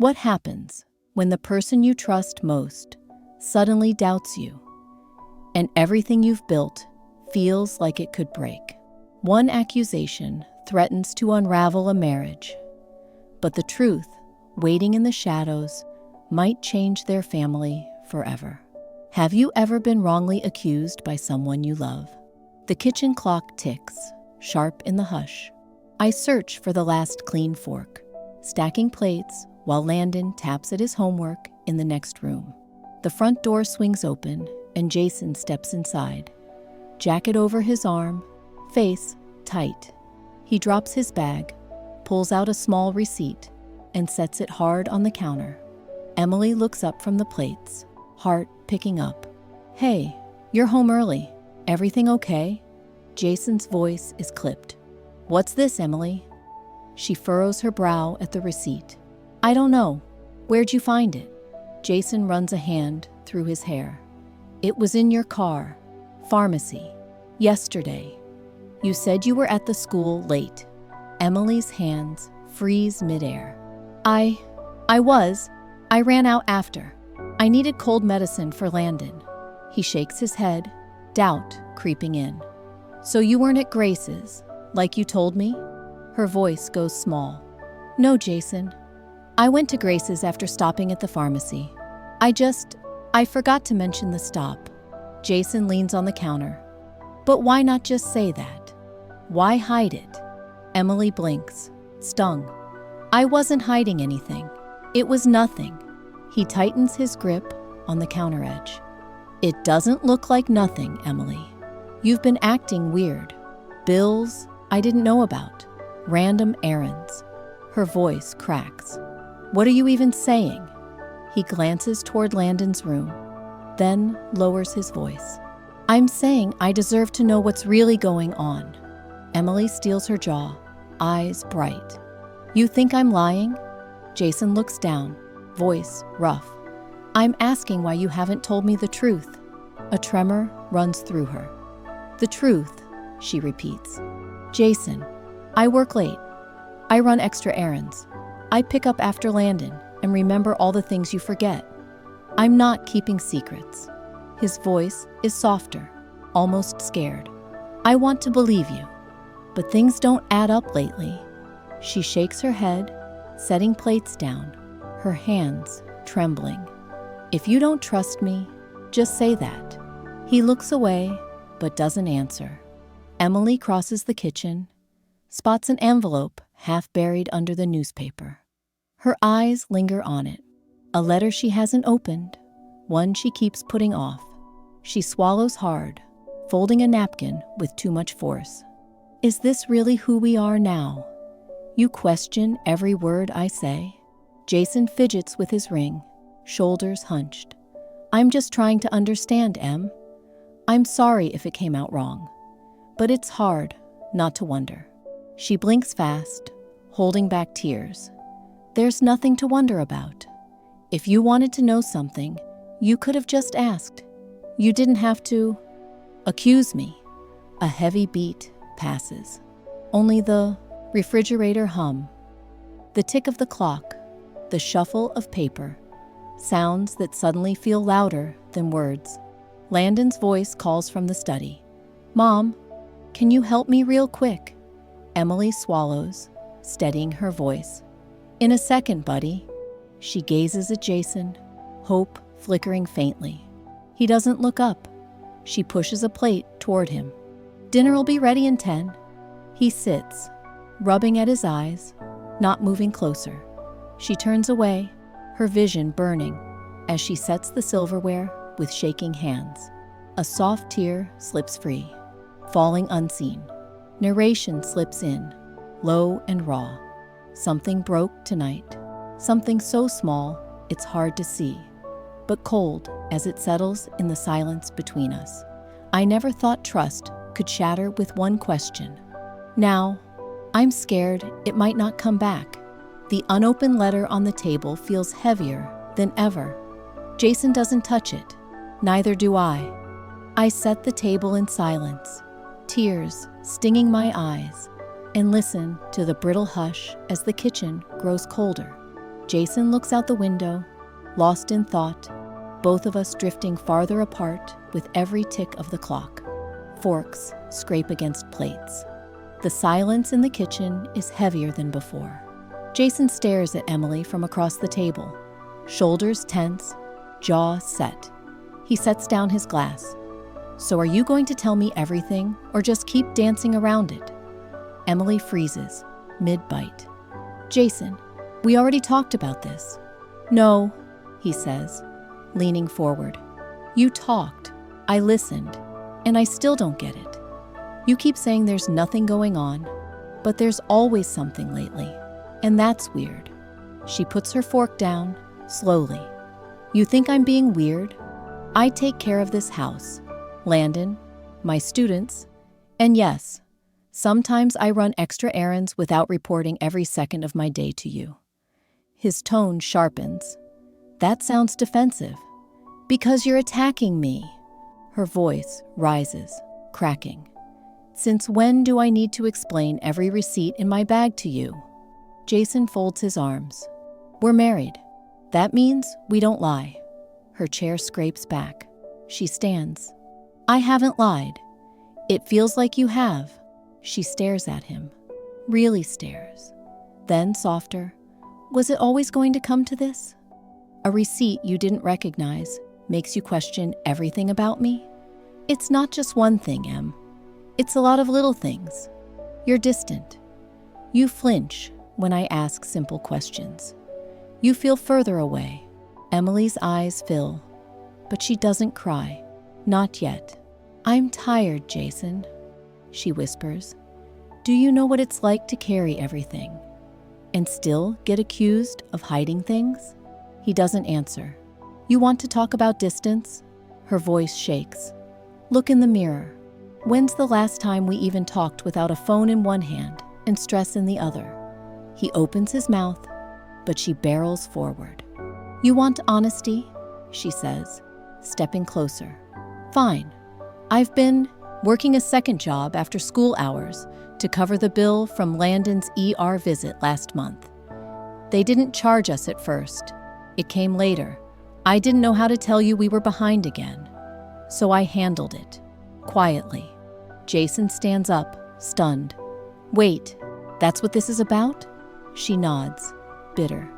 What happens when the person you trust most suddenly doubts you and everything you've built feels like it could break? One accusation threatens to unravel a marriage, but the truth, waiting in the shadows, might change their family forever. Have you ever been wrongly accused by someone you love? The kitchen clock ticks, sharp in the hush. I search for the last clean fork, stacking plates while Landon taps at his homework in the next room. The front door swings open and Jason steps inside, jacket over his arm, face tight. He drops his bag, pulls out a small receipt, and sets it hard on the counter. Emily looks up from the plates, heart picking up. "Hey, you're home early. Everything okay?" Jason's voice is clipped. "What's this, Emily?" She furrows her brow at the receipt. "I don't know. Where'd you find it?" Jason runs a hand through his hair. "It was in your car. Pharmacy. Yesterday. You said you were at the school late." Emily's hands freeze midair. I was. I ran out after. I needed cold medicine for Landon." He shakes his head, doubt creeping in. "So you weren't at Grace's, like you told me?" Her voice goes small. "No, Jason. I went to Grace's after stopping at the pharmacy. I forgot to mention the stop." Jason leans on the counter. "But why not just say that? Why hide it?" Emily blinks, stung. "I wasn't hiding anything. It was nothing." He tightens his grip on the counter edge. "It doesn't look like nothing, Emily. You've been acting weird. Bills I didn't know about. Random errands." Her voice cracks. "What are you even saying?" He glances toward Landon's room, then lowers his voice. "I'm saying I deserve to know what's really going on." Emily steels her jaw, eyes bright. "You think I'm lying?" Jason looks down, voice rough. "I'm asking why you haven't told me the truth." A tremor runs through her. "The truth," she repeats. "Jason, I work late. I run extra errands. I pick up after Landon and remember all the things you forget. I'm not keeping secrets." His voice is softer, almost scared. "I want to believe you, but things don't add up lately." She shakes her head, setting plates down, her hands trembling. "If you don't trust me, just say that." He looks away, but doesn't answer. Emily crosses the kitchen, spots an envelope half buried under the newspaper. Her eyes linger on it. A letter she hasn't opened, one she keeps putting off. She swallows hard, folding a napkin with too much force. "Is this really who we are now? You question every word I say?" Jason fidgets with his ring, shoulders hunched. "I'm just trying to understand, Em. I'm sorry if it came out wrong, but it's hard not to wonder." She blinks fast, holding back tears. "There's nothing to wonder about. If you wanted to know something, you could have just asked. You didn't have to accuse me." A heavy beat passes. Only the refrigerator hum. The tick of the clock, the shuffle of paper, sounds that suddenly feel louder than words. Landon's voice calls from the study. "Mom, can you help me real quick?" Emily swallows, steadying her voice. "In a second, buddy." She gazes at Jason, hope flickering faintly. He doesn't look up. She pushes a plate toward him. "Dinner'll be ready in 10. He sits, rubbing at his eyes, not moving closer. She turns away, her vision burning, as she sets the silverware with shaking hands. A soft tear slips free, falling unseen. Narration slips in, low and raw. Something broke tonight. Something so small, it's hard to see, but cold as it settles in the silence between us. I never thought trust could shatter with one question. Now, I'm scared it might not come back. The unopened letter on the table feels heavier than ever. Jason doesn't touch it. Neither do I. I set the table in silence, tears stinging my eyes, and listen to the brittle hush as the kitchen grows colder. Jason looks out the window, lost in thought, both of us drifting farther apart with every tick of the clock. Forks scrape against plates. The silence in the kitchen is heavier than before. Jason stares at Emily from across the table, shoulders tense, jaw set. He sets down his glass. "So are you going to tell me everything, or just keep dancing around it?" Emily freezes, mid-bite. "Jason, we already talked about this." "No," he says, leaning forward. "You talked, I listened, and I still don't get it. You keep saying there's nothing going on, but there's always something lately, and that's weird." She puts her fork down, slowly. "You think I'm being weird? I take care of this house, Landon, my students, and yes, sometimes I run extra errands without reporting every second of my day to you." His tone sharpens. "That sounds defensive. Because you're attacking me." Her voice rises, cracking. "Since when do I need to explain every receipt in my bag to you?" Jason folds his arms. "We're married. That means we don't lie." Her chair scrapes back. She stands. "I haven't lied. It feels like you have." She stares at him. Really stares. Then softer. "Was it always going to come to this? A receipt you didn't recognize makes you question everything about me? It's not just one thing, Em. It's a lot of little things. You're distant. You flinch when I ask simple questions. You feel further away." Emily's eyes fill, but she doesn't cry. Not yet. "I'm tired, Jason," she whispers. "Do you know what it's like to carry everything and still get accused of hiding things?" He doesn't answer. "You want to talk about distance?" Her voice shakes. "Look in the mirror. When's the last time we even talked without a phone in one hand and stress in the other?" He opens his mouth, but she barrels forward. "You want honesty?" she says, stepping closer. "Fine. I've been working a second job after school hours to cover the bill from Landon's ER visit last month. They didn't charge us at first. It came later. I didn't know how to tell you we were behind again. So I handled it. Quietly." Jason stands up, stunned. "Wait, that's what this is about?" She nods, bitter.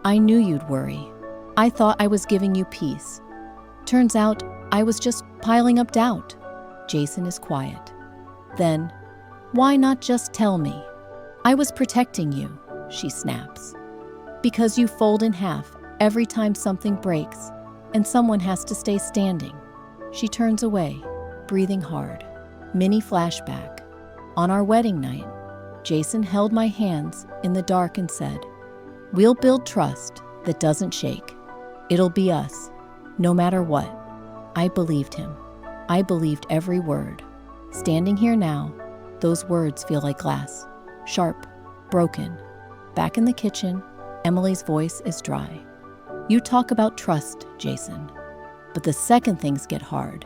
"I knew you'd worry. I thought I was giving you peace. Turns out I was just piling up doubt." Jason is quiet. Then, "Why not just tell me?" "I was protecting you," she snaps. "Because you fold in half every time something breaks and someone has to stay standing." She turns away, breathing hard. Mini flashback. On our wedding night, Jason held my hands in the dark and said, "We'll build trust that doesn't shake. It'll be us, no matter what." I believed him. I believed every word. Standing here now, those words feel like glass, sharp, broken. Back in the kitchen, Emily's voice is dry. "You talk about trust, Jason. But the second things get hard,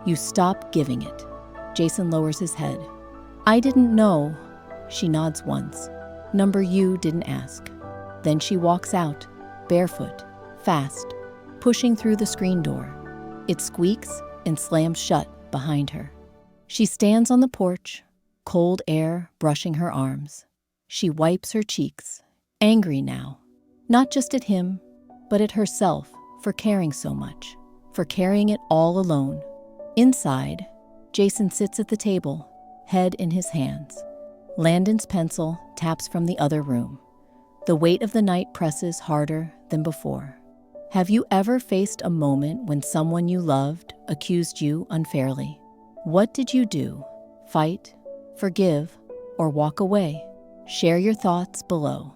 you stop giving it." Jason lowers his head. "I didn't know." She nods once. "Number you didn't ask." Then she walks out, barefoot, fast, pushing through the screen door. It squeaks and slams shut behind her. She stands on the porch, cold air brushing her arms. She wipes her cheeks, angry now, not just at him, but at herself for caring so much, for carrying it all alone. Inside, Jason sits at the table, head in his hands. Landon's pencil taps from the other room. The weight of the night presses harder than before. Have you ever faced a moment when someone you loved accused you unfairly? What did you do? Fight, forgive, or walk away? Share your thoughts below.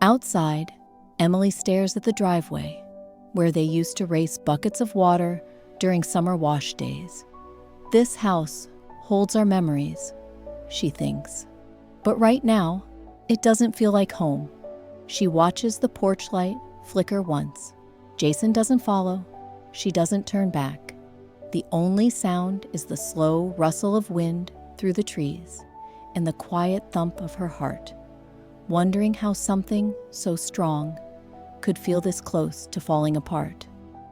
Outside, Emily stares at the driveway, where they used to race buckets of water during summer wash days. This house holds our memories, she thinks. But right now, it doesn't feel like home. She watches the porch light flicker once. Jason doesn't follow. She doesn't turn back. The only sound is the slow rustle of wind through the trees and the quiet thump of her heart, wondering how something so strong could feel this close to falling apart.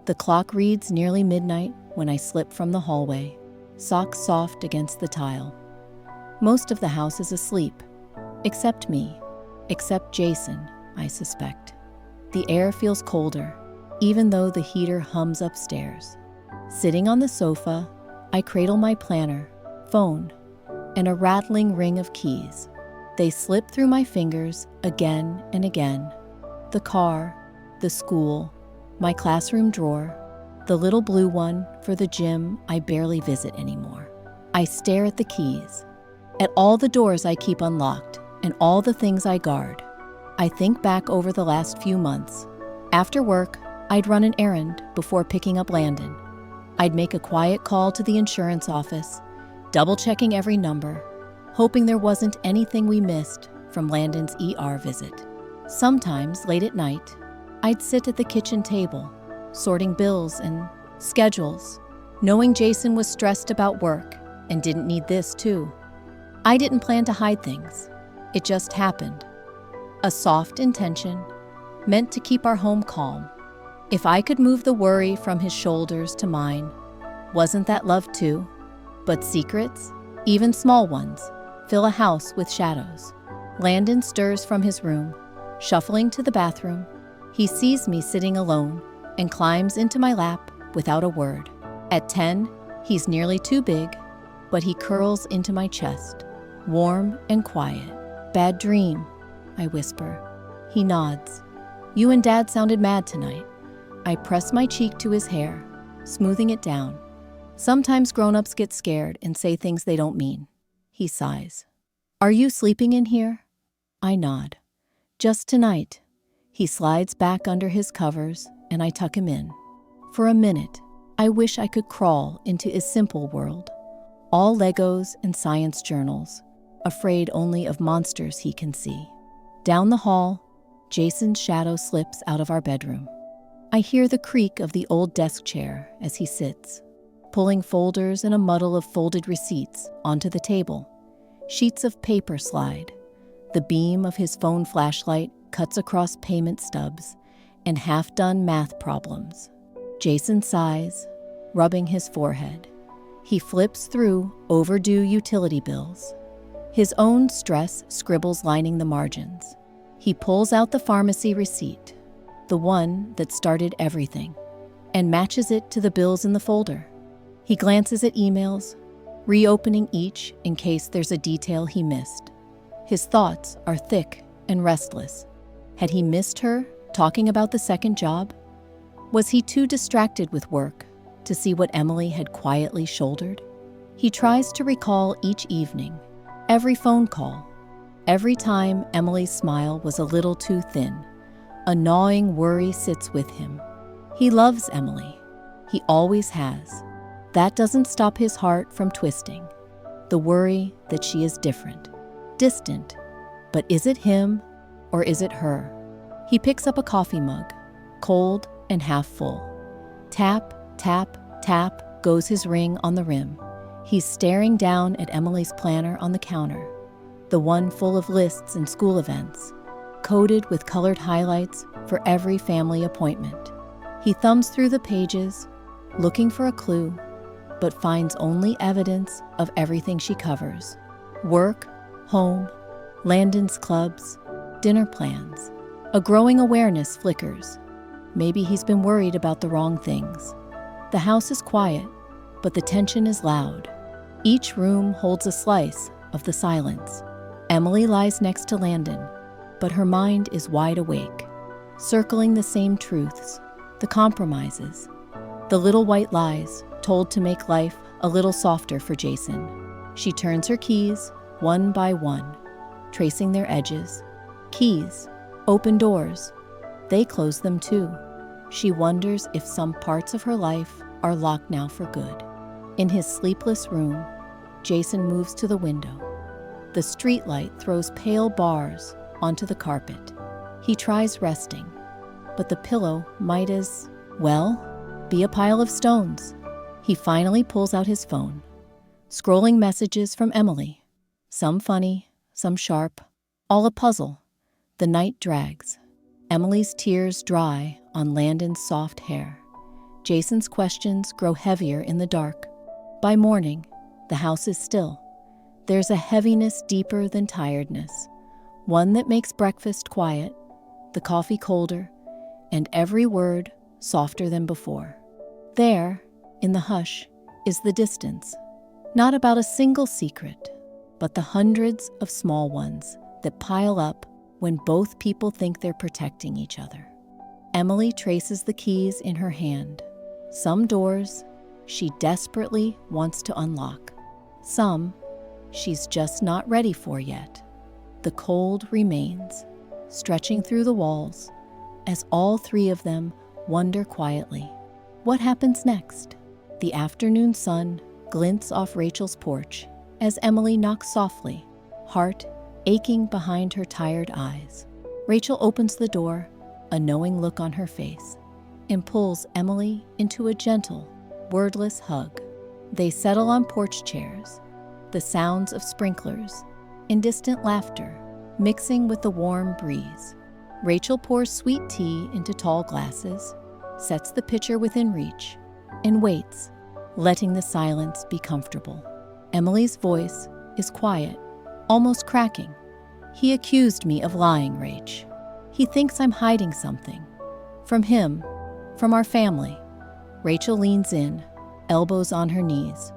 The clock reads nearly midnight when I slip from the hallway, socks soft against the tile. Most of the house is asleep, except me, except Jason, I suspect. The air feels colder, even though the heater hums upstairs. Sitting on the sofa, I cradle my planner, phone, and a rattling ring of keys. They slip through my fingers again and again. The car, the school, my classroom drawer, the little blue one for the gym I barely visit anymore. I stare at the keys, at all the doors I keep unlocked, and all the things I guard. I think back over the last few months. After work, I'd run an errand before picking up Landon. I'd make a quiet call to the insurance office, double-checking every number, hoping there wasn't anything we missed from Landon's ER visit. Sometimes, late at night, I'd sit at the kitchen table, sorting bills and schedules, knowing Jason was stressed about work and didn't need this too. I didn't plan to hide things. It just happened. A soft intention, meant to keep our home calm. If I could move the worry from his shoulders to mine, wasn't that love too? But secrets, even small ones, fill a house with shadows. Landon stirs from his room, shuffling to the bathroom. He sees me sitting alone and climbs into my lap without a word. At 10, he's nearly too big, but he curls into my chest, warm and quiet. "Bad dream," I whisper. He nods. "You and Dad sounded mad tonight." I press my cheek to his hair, smoothing it down. Sometimes grown-ups get scared and say things they don't mean. He sighs. "Are you sleeping in here?" I nod. "Just tonight." He slides back under his covers and I tuck him in. For a minute, I wish I could crawl into his simple world. All Legos and science journals, afraid only of monsters he can see. Down the hall, Jason's shadow slips out of our bedroom. I hear the creak of the old desk chair as he sits, pulling folders and a muddle of folded receipts onto the table. Sheets of paper slide. The beam of his phone flashlight cuts across payment stubs and half-done math problems. Jason sighs, rubbing his forehead. He flips through overdue utility bills. His own stress scribbles lining the margins. He pulls out the pharmacy receipt, the one that started everything, and matches it to the bills in the folder. He glances at emails, reopening each in case there's a detail he missed. His thoughts are thick and restless. Had he missed her talking about the second job? Was he too distracted with work to see what Emily had quietly shouldered? He tries to recall each evening, every phone call, every time Emily's smile was a little too thin. A gnawing worry sits with him. He loves Emily. He always has. That doesn't stop his heart from twisting. The worry that she is different, distant. But is it him or is it her? He picks up a coffee mug, cold and half full. Tap, tap, tap goes his ring on the rim. He's staring down at Emily's planner on the counter, the one full of lists and school events, coded with colored highlights for every family appointment. He thumbs through the pages, looking for a clue, but finds only evidence of everything she covers. Work, home, Landon's clubs, dinner plans. A growing awareness flickers. Maybe he's been worried about the wrong things. The house is quiet, but the tension is loud. Each room holds a slice of the silence. Emily lies next to Landon, but her mind is wide awake, circling the same truths, the compromises, the little white lies told to make life a little softer for Jason. She turns her keys one by one, tracing their edges. Keys, open doors. They close them too. She wonders if some parts of her life are locked now for good. In his sleepless room, Jason moves to the window. The streetlight throws pale bars onto the carpet. He tries resting, but the pillow might as well be a pile of stones. He finally pulls out his phone, scrolling messages from Emily. Some funny, some sharp, all a puzzle. The night drags. Emily's tears dry on Landon's soft hair. Jason's questions grow heavier in the dark. By morning, the house is still. There's a heaviness deeper than tiredness, one that makes breakfast quiet, the coffee colder, and every word softer than before. There, in the hush, is the distance, not about a single secret, but the hundreds of small ones that pile up when both people think they're protecting each other. Emily traces the keys in her hand. Some doors she desperately wants to unlock. Some she's just not ready for yet. The cold remains, stretching through the walls, as all three of them wonder quietly. What happens next? The afternoon sun glints off Rachel's porch as Emily knocks softly, heart aching behind her tired eyes. Rachel opens the door, a knowing look on her face, and pulls Emily into a gentle, wordless hug. They settle on porch chairs, the sounds of sprinklers and distant laughter mixing with the warm breeze. Rachel pours sweet tea into tall glasses, sets the pitcher within reach, and waits, letting the silence be comfortable. Emily's voice is quiet, almost cracking. He accused me of lying, Rach. He thinks I'm hiding something. From him, from our family. Rachel leans in, elbows on her knees.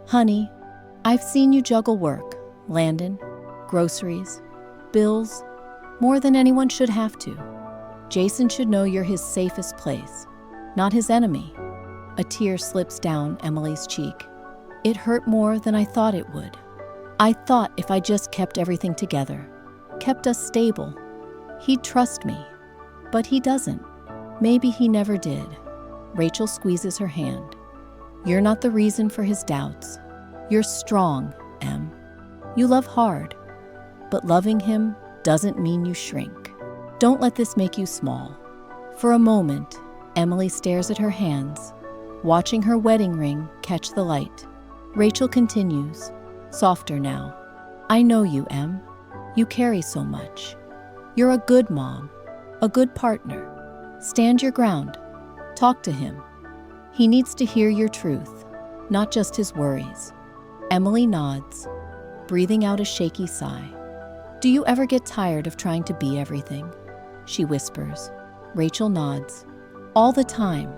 Honey, I've seen you juggle work, Landon, groceries, bills, more than anyone should have to. Jason should know you're his safest place, not his enemy. A tear slips down Emily's cheek. It hurt more than I thought it would. I thought if I just kept everything together, kept us stable, he'd trust me. But he doesn't. Maybe he never did. Rachel squeezes her hand. You're not the reason for his doubts. You're strong, Em. You love hard, but loving him doesn't mean you shrink. Don't let this make you small. For a moment, Emily stares at her hands, watching her wedding ring catch the light. Rachel continues, softer now. I know you, Em. You carry so much. You're a good mom, a good partner. Stand your ground. Talk to him. He needs to hear your truth, not just his worries. Emily nods, breathing out a shaky sigh. Do you ever get tired of trying to be everything? She whispers. Rachel nods. All the time.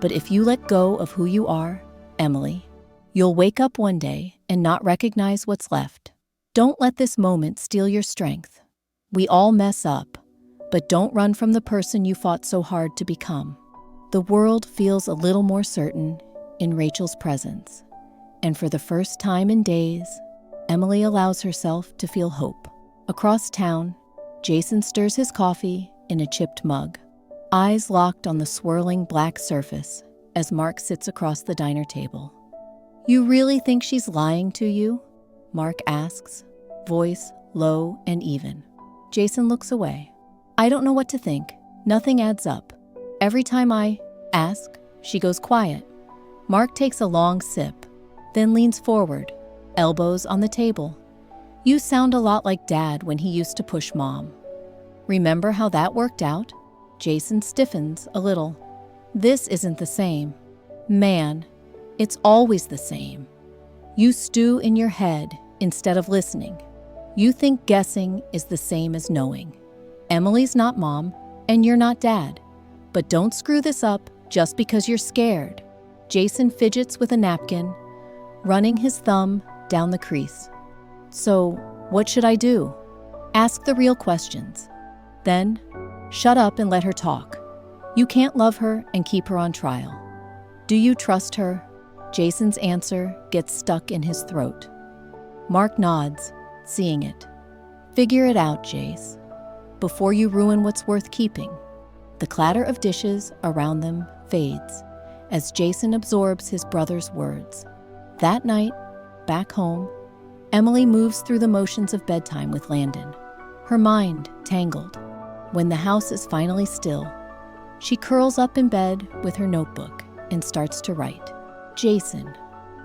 But if you let go of who you are, Emily, you'll wake up one day and not recognize what's left. Don't let this moment steal your strength. We all mess up, but don't run from the person you fought so hard to become. The world feels a little more certain in Rachel's presence, and for the first time in days, Emily allows herself to feel hope. Across town, Jason stirs his coffee in a chipped mug, eyes locked on the swirling black surface as Mark sits across the diner table. You really think she's lying to you? Mark asks, voice low and even. Jason looks away. I don't know what to think. Nothing adds up. Every time I ask, she goes quiet. Mark takes a long sip, then leans forward, elbows on the table. You sound a lot like Dad when he used to push Mom. Remember how that worked out? Jason stiffens a little. This isn't the same. Man, it's always the same. You stew in your head instead of listening. You think guessing is the same as knowing. Emily's not Mom, and you're not Dad. But don't screw this up just because you're scared. Jason fidgets with a napkin, running his thumb down the crease. So, what should I do? Ask the real questions. Then, shut up and let her talk. You can't love her and keep her on trial. Do you trust her? Jason's answer gets stuck in his throat. Mark nods, seeing it. Figure it out, Jace, before you ruin what's worth keeping. The clatter of dishes around them fades as Jason absorbs his brother's words. That night, back home, Emily moves through the motions of bedtime with Landon, her mind tangled. When the house is finally still, she curls up in bed with her notebook and starts to write. Jason,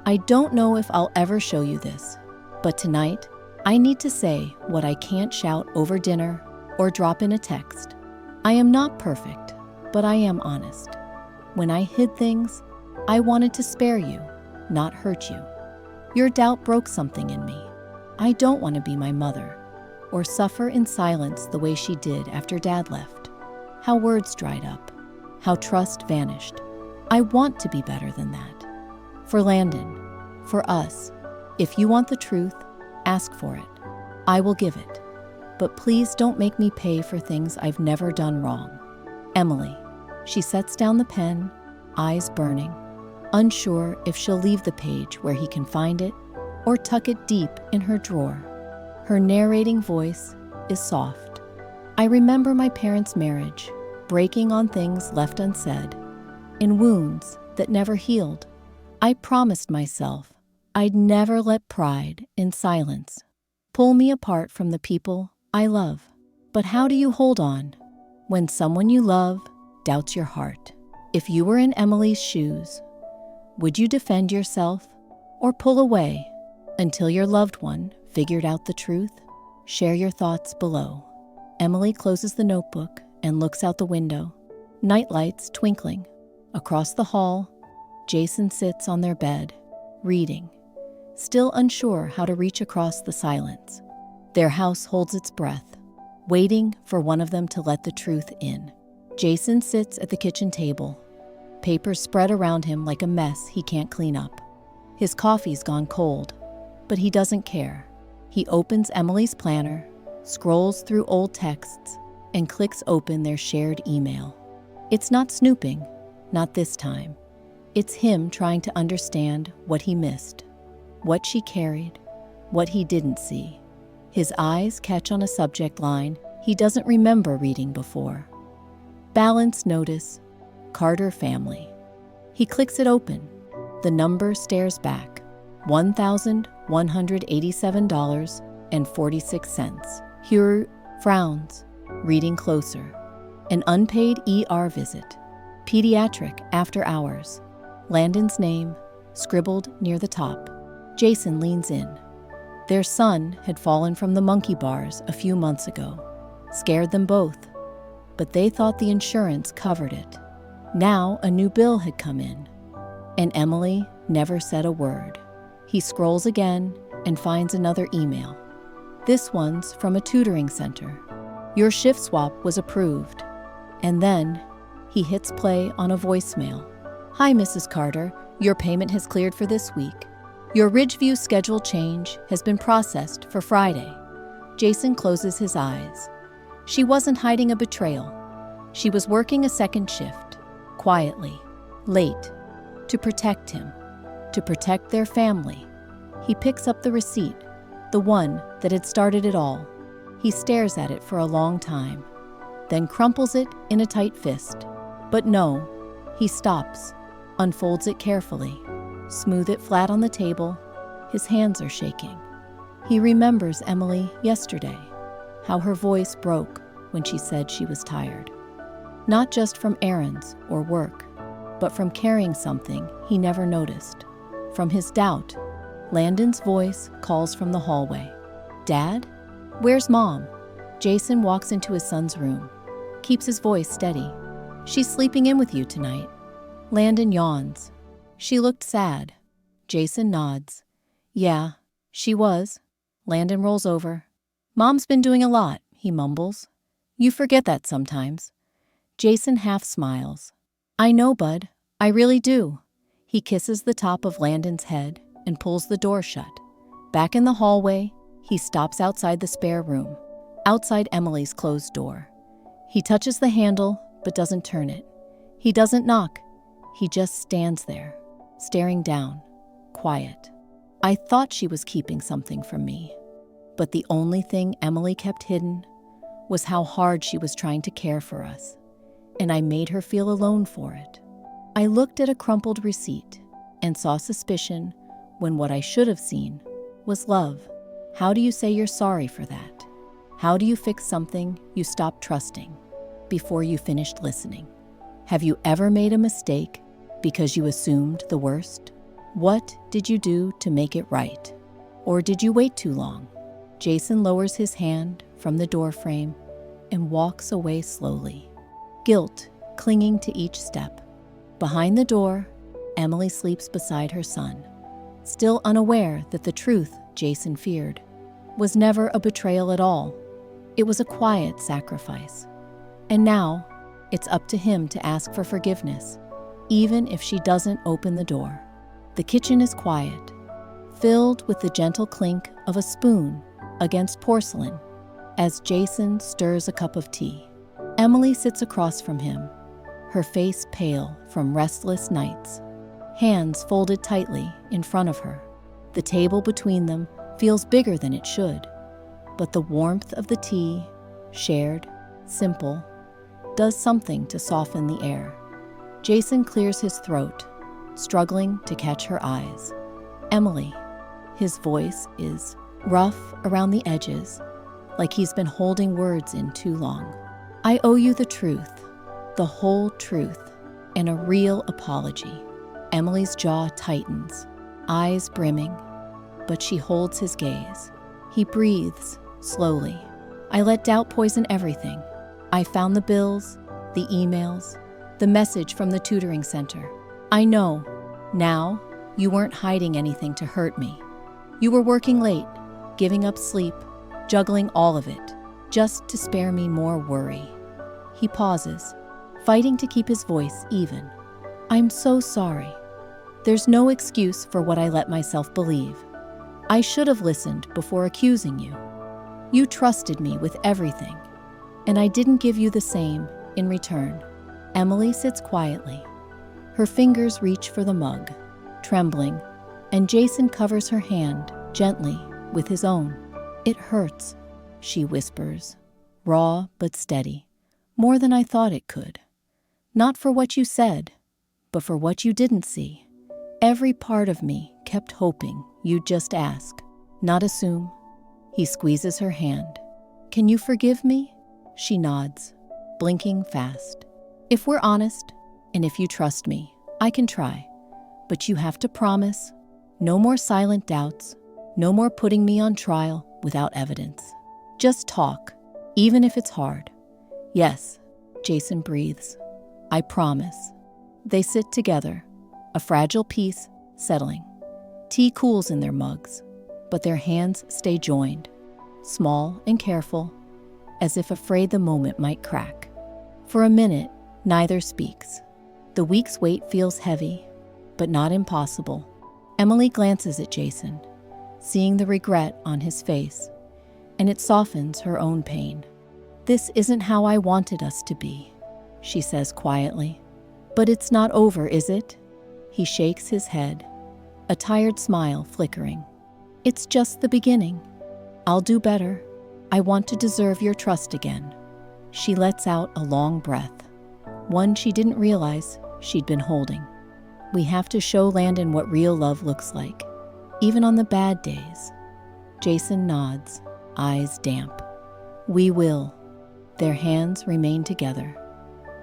I don't know if I'll ever show you this, but tonight, I need to say what I can't shout over dinner or drop in a text. I am not perfect, but I am honest. When I hid things, I wanted to spare you, not hurt you. Your doubt broke something in me. I don't want to be my mother, or suffer in silence the way she did after Dad left. How words dried up, how trust vanished. I want to be better than that. For Landon, for us, if you want the truth, ask for it. I will give it. But please don't make me pay for things I've never done wrong. Emily. She sets down the pen, eyes burning, unsure if she'll leave the page where he can find it or tuck it deep in her drawer. Her narrating voice is soft. I remember my parents' marriage, breaking on things left unsaid, in wounds that never healed. I promised myself I'd never let pride in silence pull me apart from the people I love. But how do you hold on when someone you love doubts your heart? If you were in Emily's shoes, would you defend yourself or pull away until your loved one figured out the truth? Share your thoughts below. Emily closes the notebook and looks out the window, night lights twinkling. Across the hall, Jason sits on their bed, reading, still unsure how to reach across the silence. Their house holds its breath, waiting for one of them to let the truth in. Jason sits at the kitchen table, papers spread around him like a mess he can't clean up. His coffee's gone cold, but he doesn't care. He opens Emily's planner, scrolls through old texts, and clicks open their shared email. It's not snooping, not this time. It's him trying to understand what he missed, what she carried, what he didn't see. His eyes catch on a subject line he doesn't remember reading before. Balance notice, Carter family. He clicks it open. The number stares back, $1,187.46. He frowns, reading closer. An unpaid ER visit. Pediatric after hours. Landon's name, scribbled near the top. Jason leans in. Their son had fallen from the monkey bars a few months ago. Scared them both, but they thought the insurance covered it. Now a new bill had come in, and Emily never said a word. He scrolls again and finds another email. This one's from a tutoring center. Your shift swap was approved. And then he hits play on a voicemail. Hi, Mrs. Carter. Your payment has cleared for this week. Your Ridgeview schedule change has been processed for Friday. Jason closes his eyes. She wasn't hiding a betrayal. She was working a second shift, quietly, late, to protect him, to protect their family. He picks up the receipt, the one that had started it all. He stares at it for a long time, then crumples it in a tight fist. But no, he stops, unfolds it carefully, smooth it flat on the table. His hands are shaking. He remembers Emily yesterday, how her voice broke when she said she was tired. Not just from errands or work, but from carrying something he never noticed. From his doubt, Landon's voice calls from the hallway. Dad? Where's Mom? Jason walks into his son's room, keeps his voice steady. She's sleeping in with you tonight. Landon yawns. She looked sad. Jason nods. Yeah, she was. Landon rolls over. Mom's been doing a lot, he mumbles. You forget that sometimes. Jason half smiles. I know, bud. I really do. He kisses the top of Landon's head and pulls the door shut. Back in the hallway, he stops outside the spare room, outside Emily's closed door. He touches the handle, but doesn't turn it. He doesn't knock. He just stands there, staring down, quiet. I thought she was keeping something from me, but the only thing Emily kept hidden was how hard she was trying to care for us, and I made her feel alone for it. I looked at a crumpled receipt and saw suspicion when what I should have seen was love. How do you say you're sorry for that? How do you fix something you stopped trusting before you finished listening? Have you ever made a mistake because you assumed the worst? What did you do to make it right? Or did you wait too long? Jason lowers his hand from the door frame and walks away slowly. guilt clinging to each step. Behind the door, Emily sleeps beside her son, still unaware that the truth Jason feared was never a betrayal at all. It was a quiet sacrifice. And now, it's up to him to ask for forgiveness, even if she doesn't open the door. The kitchen is quiet, filled with the gentle clink of a spoon against porcelain as Jason stirs a cup of tea. Emily sits across from him, her face pale from restless nights, hands folded tightly in front of her. The table between them feels bigger than it should, but the warmth of the tea, shared, simple, does something to soften the air. Jason clears his throat, struggling to catch her eyes. Emily. His voice is rough around the edges, like he's been holding words in too long. I owe you the truth, the whole truth, and a real apology. Emily's jaw tightens, eyes brimming, but she holds his gaze. He breathes slowly. I let doubt poison everything. I found the bills, the emails, the message from the tutoring center. I know, now, you weren't hiding anything to hurt me. You were working late, giving up sleep, juggling all of it, just to spare me more worry. He pauses, fighting to keep his voice even. I'm so sorry. There's no excuse for what I let myself believe. I should have listened before accusing you. You trusted me with everything, and I didn't give you the same in return. Emily sits quietly. Her fingers reach for the mug, trembling, and Jason covers her hand gently with his own. It hurts, she whispers, raw but steady, more than I thought it could. Not for what you said, but for what you didn't see. Every part of me kept hoping you'd just ask, not assume. He squeezes her hand. Can you forgive me? She nods, blinking fast. If we're honest, and if you trust me, I can try. But you have to promise. No more silent doubts. No more putting me on trial without evidence. Just talk, even if it's hard. Yes, Jason breathes. I promise. They sit together, a fragile peace settling. Tea cools in their mugs, but their hands stay joined, small and careful, as if afraid the moment might crack. For a minute, neither speaks. The week's weight feels heavy, but not impossible. Emily glances at Jason, seeing the regret on his face, and it softens her own pain. This isn't how I wanted us to be, she says quietly. But it's not over, is it? He shakes his head, a tired smile flickering. It's just the beginning. I'll do better. I want to deserve your trust again. She lets out a long breath, one she didn't realize she'd been holding. We have to show Landon what real love looks like, even on the bad days. Jason nods, eyes damp. We will. Their hands remain together,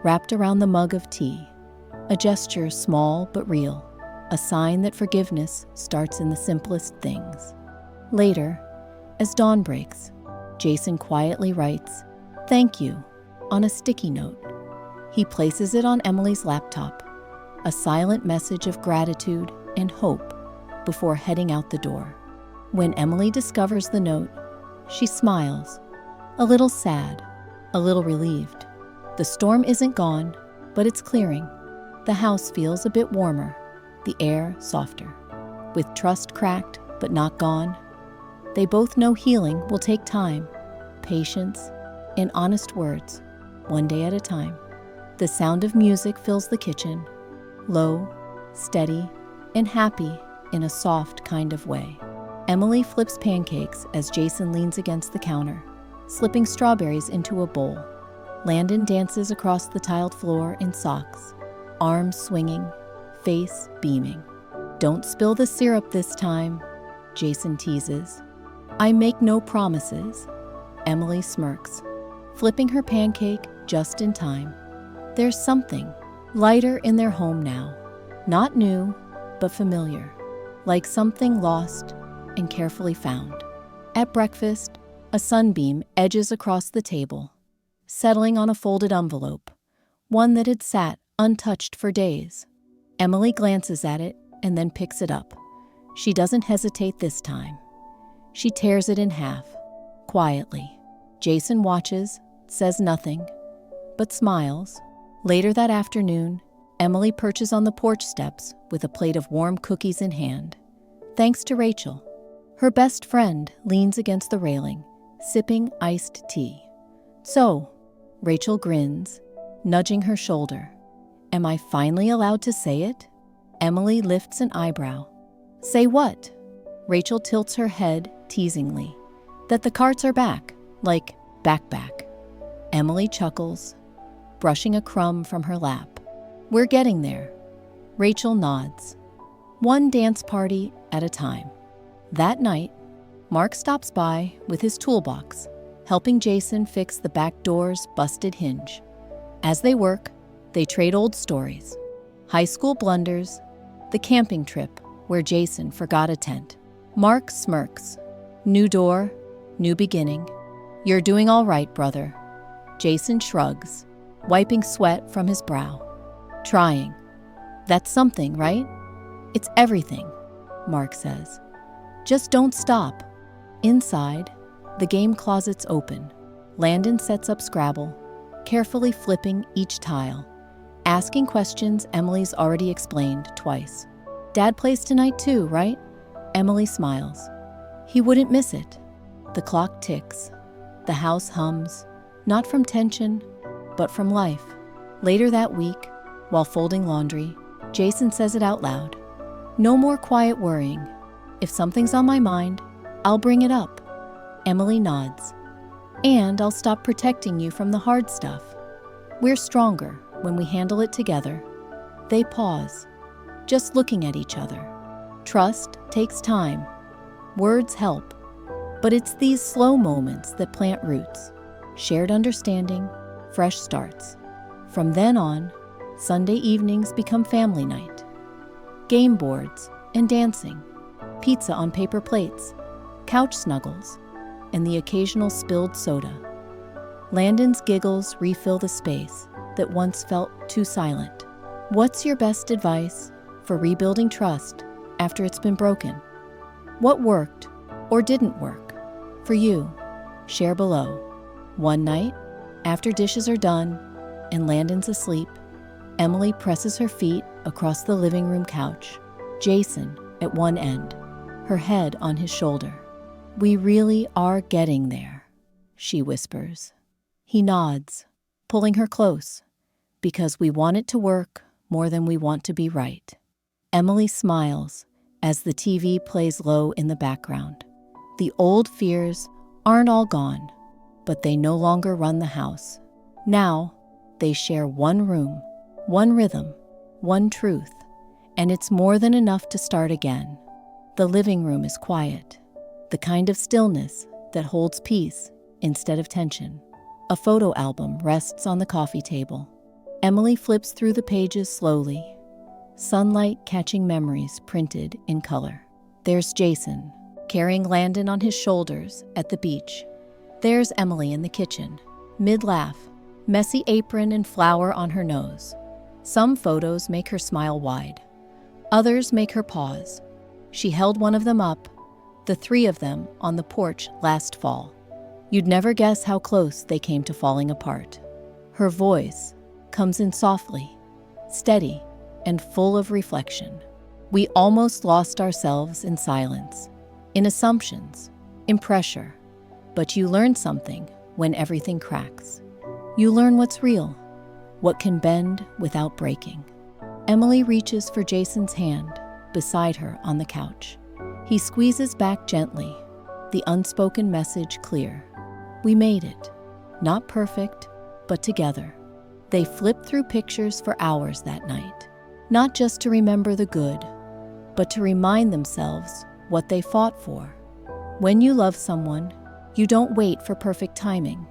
wrapped around the mug of tea, a gesture small but real, a sign that forgiveness starts in the simplest things. Later, as dawn breaks, Jason quietly writes, "Thank you," on a sticky note. He places it on Emily's laptop, a silent message of gratitude and hope before heading out the door. When Emily discovers the note, she smiles, a little sad, a little relieved. The storm isn't gone, but it's clearing. The house feels a bit warmer, the air softer. With trust cracked but not gone, they both know healing will take time, patience, and honest words, one day at a time. The sound of music fills the kitchen, low, steady, and happy in a soft kind of way. Emily flips pancakes as Jason leans against the counter, slipping strawberries into a bowl. Landon dances across the tiled floor in socks, arms swinging, face beaming. Don't spill the syrup this time, Jason teases. I make no promises. Emily smirks, flipping her pancake just in time. There's something lighter in their home now, not new, but familiar, like something lost and carefully found. At breakfast, a sunbeam edges across the table, settling on a folded envelope, one that had sat untouched for days. Emily glances at it and then picks it up. She doesn't hesitate this time. She tears it in half, quietly. Jason watches, says nothing, but smiles. Later that afternoon, Emily perches on the porch steps with a plate of warm cookies in hand. Thanks to Rachel. Her best friend leans against the railing, sipping iced tea. So, Rachel grins, nudging her shoulder. Am I finally allowed to say it? Emily lifts an eyebrow. Say what? Rachel tilts her head teasingly. That the carts are back, like back. Emily chuckles, brushing a crumb from her lap. We're getting there. Rachel nods. One dance party at a time. That night, Mark stops by with his toolbox, helping Jason fix the back door's busted hinge. As they work, they trade old stories. High school blunders, the camping trip where Jason forgot a tent. Mark smirks. New door, new beginning. You're doing all right, brother. Jason shrugs, wiping sweat from his brow. Trying. That's something, right? It's everything, Mark says. Just don't stop. Inside, the game closet's open. Landon sets up Scrabble, carefully flipping each tile, asking questions Emily's already explained twice. Dad plays tonight too, right? Emily smiles. He wouldn't miss it. The clock ticks. The house hums, not from tension, but from life. Later that week, while folding laundry, Jason says it out loud. No more quiet worrying. If something's on my mind, I'll bring it up. Emily nods. And I'll stop protecting you from the hard stuff. We're stronger when we handle it together. They pause, just looking at each other. Trust takes time. Words help. But it's these slow moments that plant roots. Shared understanding, fresh starts. From then on, Sunday evenings become family night. Game boards and dancing. Pizza on paper plates. Couch snuggles. And the occasional spilled soda. Landon's giggles refill the space that once felt too silent. What's your best advice for rebuilding trust after it's been broken? What worked or didn't work for you? Share below. One night, after dishes are done and Landon's asleep, Emily presses her feet across the living room couch, Jason at one end, her head on his shoulder. We really are getting there, she whispers. He nods, pulling her close, because we want it to work more than we want to be right. Emily smiles as the TV plays low in the background. The old fears aren't all gone, but they no longer run the house. Now, they share one room, one rhythm, one truth, and it's more than enough to start again. The living room is quiet, the kind of stillness that holds peace instead of tension. A photo album rests on the coffee table. Emily flips through the pages slowly, sunlight catching memories printed in color. There's Jason, carrying Landon on his shoulders at the beach. There's Emily in the kitchen, mid-laugh, messy apron and flour on her nose. Some photos make her smile wide. Others make her pause. She held one of them up, the three of them on the porch last fall. You'd never guess how close they came to falling apart. Her voice comes in softly, steady, and full of reflection. We almost lost ourselves in silence, in assumptions, in pressure. But you learn something when everything cracks. You learn what's real, what can bend without breaking. Emily reaches for Jason's hand beside her on the couch. He squeezes back gently, the unspoken message clear. We made it. Not perfect, but together. They flipped through pictures for hours that night, not just to remember the good, but to remind themselves what they fought for. When you love someone, you don't wait for perfect timing.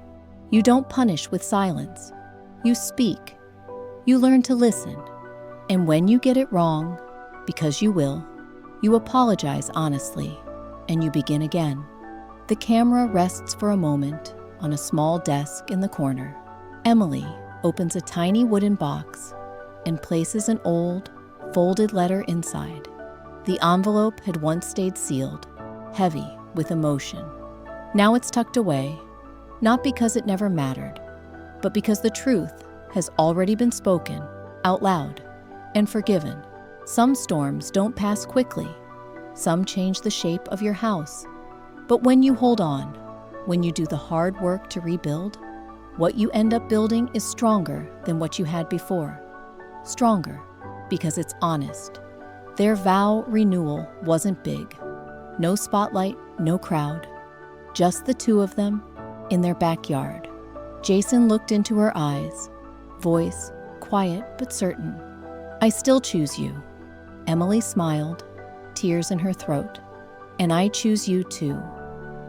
You don't punish with silence. You speak. You learn to listen. And when you get it wrong, because you will, you apologize honestly, and you begin again. The camera rests for a moment on a small desk in the corner. Emily, opens a tiny wooden box and places an old, folded letter inside. The envelope had once stayed sealed, heavy with emotion. Now it's tucked away, not because it never mattered, but because the truth has already been spoken out loud and forgiven. Some storms don't pass quickly. Some change the shape of your house. But when you hold on, when you do the hard work to rebuild, what you end up building is stronger than what you had before. Stronger because it's honest. Their vow renewal wasn't big. No spotlight, no crowd. Just the two of them in their backyard. Jason looked into her eyes, voice quiet but certain. "I still choose you." Emily smiled, tears in her throat. "And I choose you too,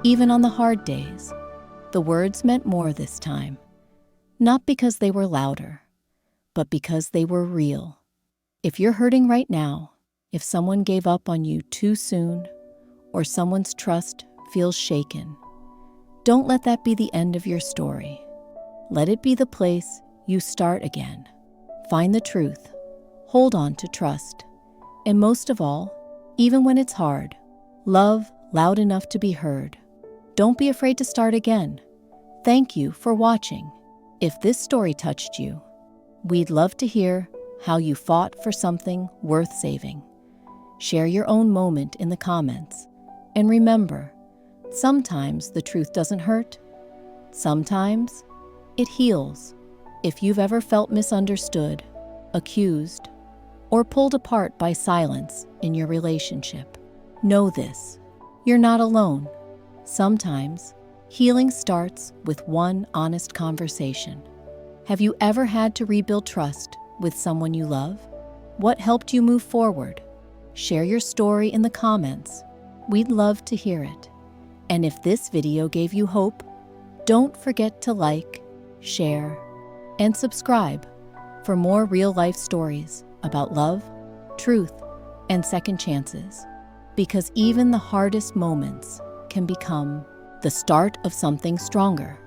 even on the hard days." The words meant more this time, not because they were louder, but because they were real. If you're hurting right now, if someone gave up on you too soon, or someone's trust feels shaken, don't let that be the end of your story. Let it be the place you start again. Find the truth, hold on to trust, and most of all, even when it's hard, love loud enough to be heard. Don't be afraid to start again. Thank you for watching. If this story touched you, we'd love to hear how you fought for something worth saving. Share your own moment in the comments. And remember, sometimes the truth doesn't hurt. Sometimes it heals. If you've ever felt misunderstood, accused, or pulled apart by silence in your relationship, know this: you're not alone. Sometimes healing starts with one honest conversation. Have you ever had to rebuild trust with someone you love? What helped you move forward? Share your story in the comments. We'd love to hear it. And if this video gave you hope, don't forget to like, share, and subscribe for more real-life stories about love, truth, and second chances. Because even the hardest moments can become the start of something stronger.